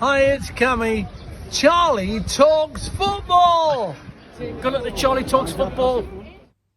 Hi, it's Cammy. Charlie talks football. Good luck to Charlie Talks Football.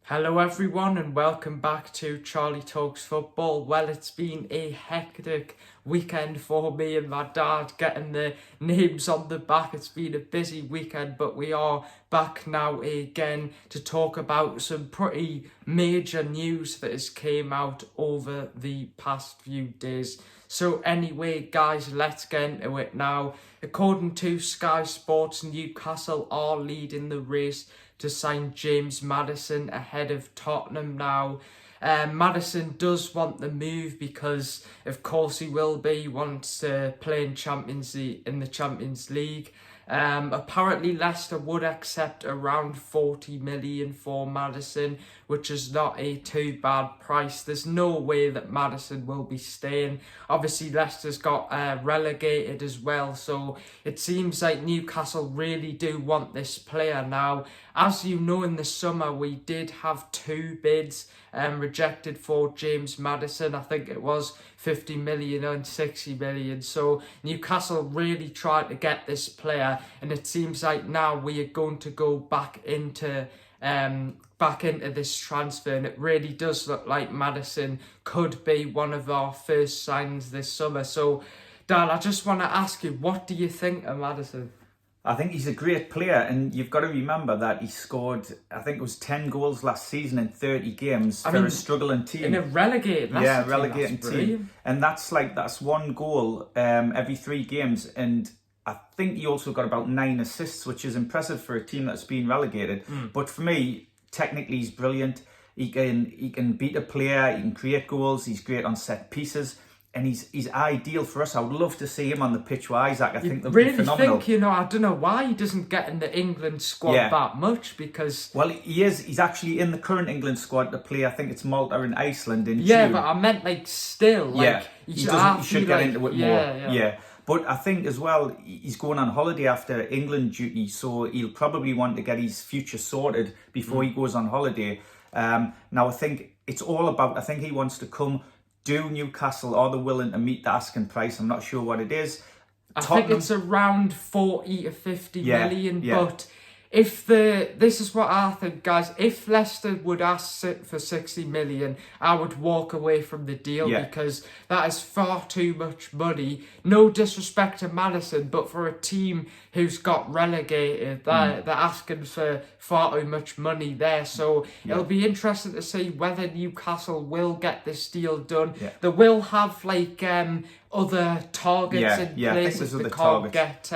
Hello everyone and welcome back to Charlie Talks Football. Well, it's been a hectic weekend for me and my dad getting the names on the back. It's been a busy weekend, but we are back now again to talk about some pretty major news that has came out over the past few days. So anyway, guys, let's get into it now. According to Sky Sports, Newcastle are leading the race to sign James Maddison ahead of Tottenham now. Maddison does want the move because, of course, he will be. He wants to play in the Champions League. Apparently, Leicester would accept around 40 million for Maddison, which is not a too bad price. There's no way that Maddison will be staying. Obviously, Leicester's got relegated as well, so it seems like Newcastle really do want this player now. As you know, in the summer, we did have two bids rejected for James Maddison. I think it was 50 million and 60 million. So Newcastle really tried to get this player, and it seems like now we are going to go back into this transfer, and it really does look like Maddison could be one of our first signs this summer. So, Dan, I just want to ask you, what do you think of Maddison? I think he's a great player, and you've got to remember that he scored, I think it was 10 goals last season in 30 games for a struggling team. In a relegated team. And that's one goal every 3 games, and I think he also got about 9 assists, which is impressive for a team that's been relegated. But for me, technically he's brilliant. He can beat a player, he can create goals, he's great on set pieces. And he's ideal for us. I would love to see him on the pitch with Isaac. I think that would be phenomenal. I don't know why he doesn't get in the England squad that much, because... Well, he is. He's actually in the current England squad to play, I think it's Malta and Iceland in June. Yeah, but I meant still. He should get into it more. Yeah. But I think as well, he's going on holiday after England duty, so he'll probably want to get his future sorted before he goes on holiday. Now, I think it's all about, I think he wants to come. Do Newcastle, are they willing to meet the asking price? I'm not sure what it is. I think it's around 40 to 50 million, but this is what I think, guys. If Leicester would ask for 60 million, I would walk away from the deal because that is far too much money. No disrespect to Maddison, but for a team who's got relegated, they're asking for far too much money there. So it'll be interesting to see whether Newcastle will get this deal done. They will have other targets in place if they can't get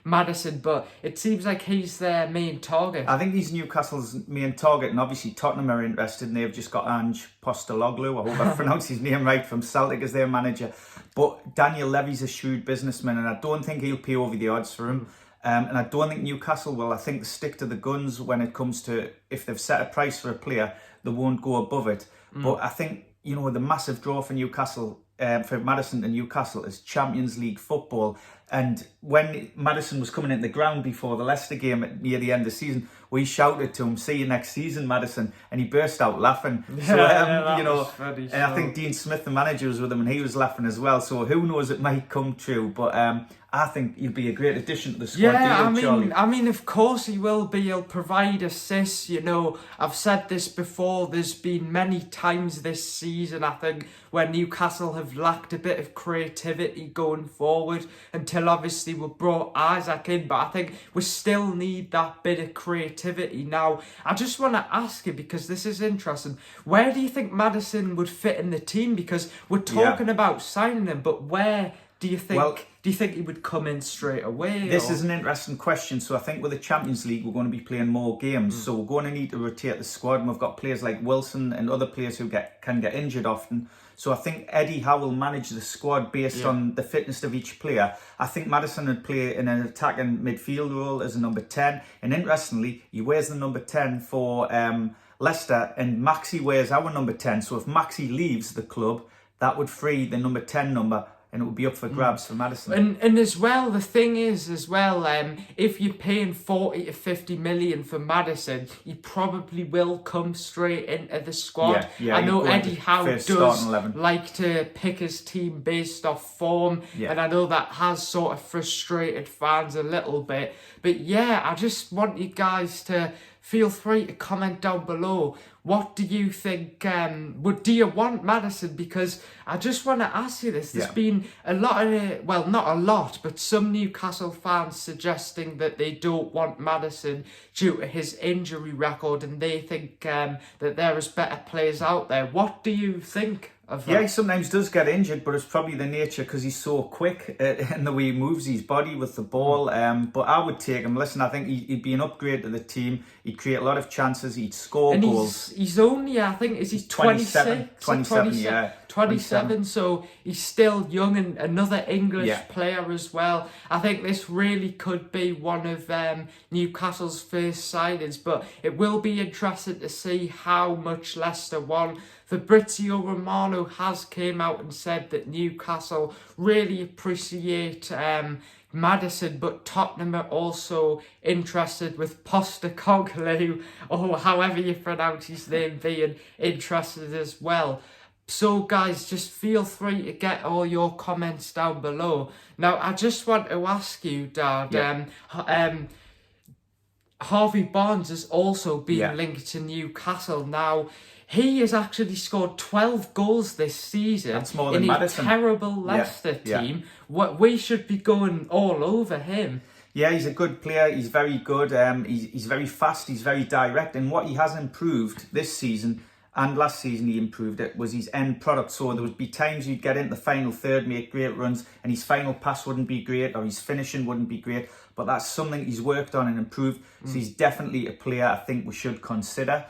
Maddison, but it seems like he's their main target. I think he's Newcastle's main target, and obviously Tottenham are interested, and they've just got Ange Postecoglou, I hope I pronounced his name right, from Celtic as their manager. But Daniel Levy's a shrewd businessman, and I don't think he'll pay over the odds for him. And I don't think Newcastle will. I think they stick to the guns when it comes to, if they've set a price for a player, they won't go above it. But I think, the massive draw for Newcastle, for Maddison to Newcastle, is Champions League football. And when Maddison was coming into the ground before the Leicester game near the end of the season, we shouted to him, "See you next season, Maddison," and he burst out laughing. Funny, and I think Dean Smith, the manager, was with him, and he was laughing as well. So who knows, it might come true. But I think he'll be a great addition to the squad. I mean, of course he will be. He'll provide assists. I've said this before. There's been many times this season, I think, where Newcastle have lacked a bit of creativity going forward until obviously we brought Isaac in. But I think we still need that bit of creativity now. I just want to ask you, because this is interesting, where do you think Maddison would fit in the team? Because we're talking about signing him, but where do you think... Do you think he would come in straight away? This is an interesting question. So I think with the Champions League, we're going to be playing more games. So we're going to need to rotate the squad. And we've got players like Wilson and other players who can get injured often. So I think Eddie Howe will manage the squad based on the fitness of each player. I think Maddison would play in an attacking midfield role as a number 10. And interestingly, he wears the number 10 for Leicester, and Maxi wears our number 10. So if Maxi leaves the club, that would free the number 10 number and it will be up for grabs for Maddison. And as well, the thing is as well, if you're paying 40 to 50 million for Maddison, he probably will come straight into the squad. Yeah, I know he'll go into Eddie Howe first does starting 11. like to pick his team based off form, and I know that has sort of frustrated fans a little bit. But yeah, I just want you guys to feel free to comment down below. What do you think? Do you want Maddison? Because I just want to ask you this. There's been a lot of, well, not a lot, but some Newcastle fans suggesting that they don't want Maddison due to his injury record, and they think that there is better players out there. What do you think of that? Yeah, he sometimes does get injured, but it's probably the nature because he's so quick in the way he moves his body with the ball. But I would take him. Listen, I think he'd be an upgrade to the team. He'd create a lot of chances. He'd score goals. He's only, I think, is he 27? 27, yeah. 27, so he's still young, and another English player as well. I think this really could be one of Newcastle's first signings, but it will be interesting to see how much Leicester want. Fabrizio Romano has came out and said that Newcastle really appreciate Maddison, but Tottenham are also interested with Postecoglou, or however you pronounce his name, being interested as well. So guys, just feel free to get all your comments down below. Now, I just want to ask you, Dad, Harvey Barnes has also been linked to Newcastle. Now, he has actually scored 12 goals this season. That's more than in Maddison. A terrible Leicester team. What we should be going all over him. Yeah, he's a good player. He's very good. He's very fast. He's very direct. And what he has improved this season, and last season he improved it, was his end product. So there would be times you'd get into the final third, make great runs, and his final pass wouldn't be great, or his finishing wouldn't be great. But that's something he's worked on and improved. So he's definitely a player I think we should consider.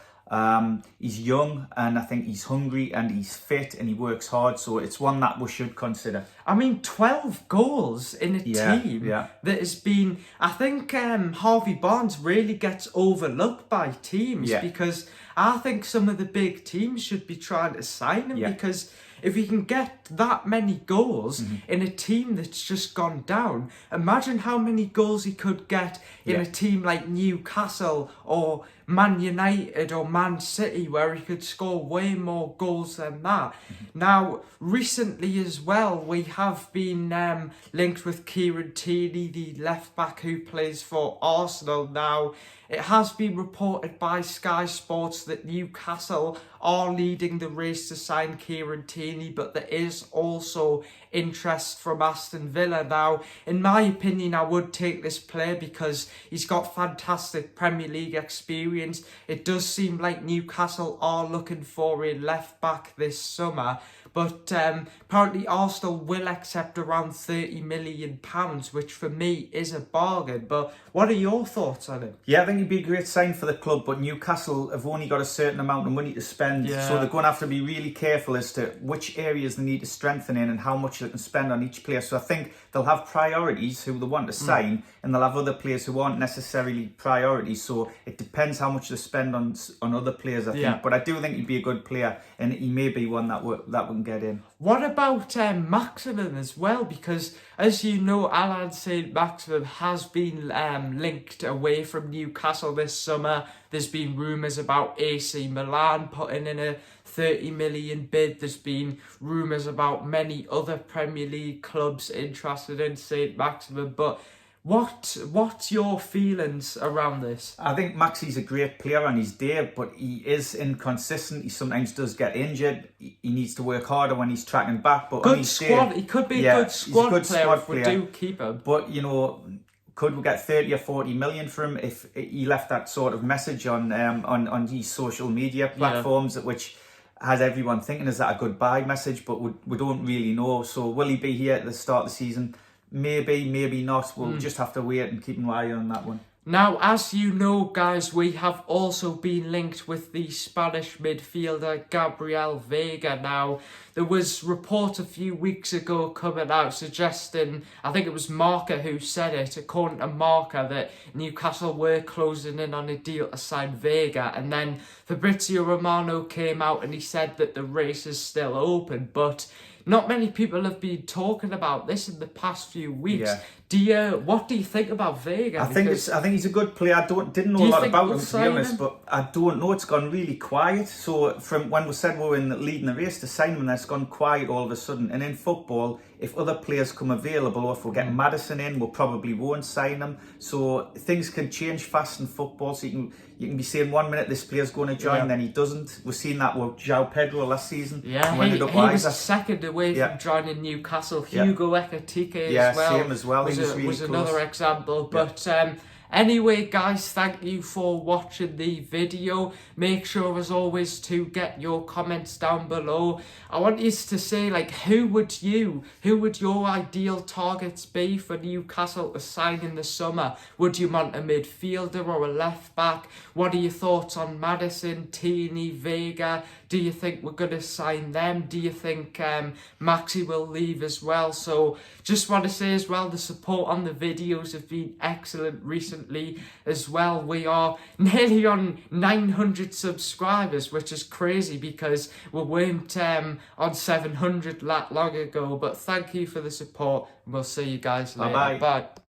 He's young, and I think he's hungry, and he's fit, and he works hard. So it's one that we should consider. I mean, 12 goals in a team that has been... I think Harvey Barnes really gets overlooked by teams because I think some of the big teams should be trying to sign him because if he can get that many goals in a team that's just gone down, imagine how many goals he could get in a team like Newcastle or Man United or Man City, where he could score way more goals than that. Now, recently as well, we have been linked with Kieran Tierney, the left-back who plays for Arsenal. Now, it has been reported by Sky Sports that Newcastle are leading the race to sign Kieran Tierney, but there is also interest from Aston Villa. Now, in my opinion, I would take this player because he's got fantastic Premier League experience. It does seem like Newcastle are looking for a left-back this summer, but apparently Arsenal will accept around £30 million, which for me is a bargain. But what are your thoughts on it? Yeah, I think he'd be a great sign for the club, but Newcastle have only got a certain amount of money to spend, so they're going to have to be really careful as to which areas they need to strengthen in and how much they can spend on each player. So I think they'll have priorities who they want to sign, and they'll have other players who aren't necessarily priorities. So it depends how much they spend on other players, I think. But I do think he'd be a good player, and he may be one that we can get in. What about Maximin as well? Because, as you know, Alain Saint-Maximin has been linked away from Newcastle this summer. There's been rumours about AC Milan putting in a 30 million bid. There's been rumours about many other Premier League clubs interested in Saint-Maximin. But what's your feelings around this? I think Maxi's a great player on his day, but he is inconsistent. He sometimes does get injured. He needs to work harder when he's tracking back. But good on his squad. Day, he could be a good squad player if we player. do keep him. But, you know, could we get 30 or 40 million for him if he left that sort of message on these social media platforms, which has everyone thinking, is that a goodbye message? But we don't really know. So will he be here at the start of the season? Maybe, maybe not. We'll just have to wait and keep an eye on that one. Now, as you know, guys, we have also been linked with the Spanish midfielder Gabriel Vega. Now, there was reports a few weeks ago coming out suggesting, I think it was Marca who said it, according to Marca, that Newcastle were closing in on a deal to sign Vega. And then Fabrizio Romano came out and he said that the race is still open. But not many people have been talking about this in the past few weeks. Yeah. What do you think about Vega? I think he's a good player. I didn't know a lot about him, to be honest, but I don't know. It's gone really quiet. So from when we said we were leading the race to sign him, that's gone quiet all of a sudden. And in football, if other players come available, or if we get Maddison in, we probably won't sign him. So things can change fast in football. So you can be saying 1 minute this player's going to join, then he doesn't. We've seen that with João Pedro last season. Yeah, he was a second away from joining Newcastle. Hugo Ekitike as well. Same as well. Was another example. But anyway, guys, thank you for watching the video. Make sure, as always, to get your comments down below. I want you to say, like, who would your ideal targets be for Newcastle to sign in the summer? Would you want a midfielder or a left back? What are your thoughts on Maddison, Tini, Vega? Do you think we're going to sign them? Do you think Maxi will leave as well? So just want to say as well, the support on the videos have been excellent recently as well. We are nearly on 900 subscribers, which is crazy because we weren't on 700 that long ago. But thank you for the support, and we'll see you guys later. Bye-bye. Bye.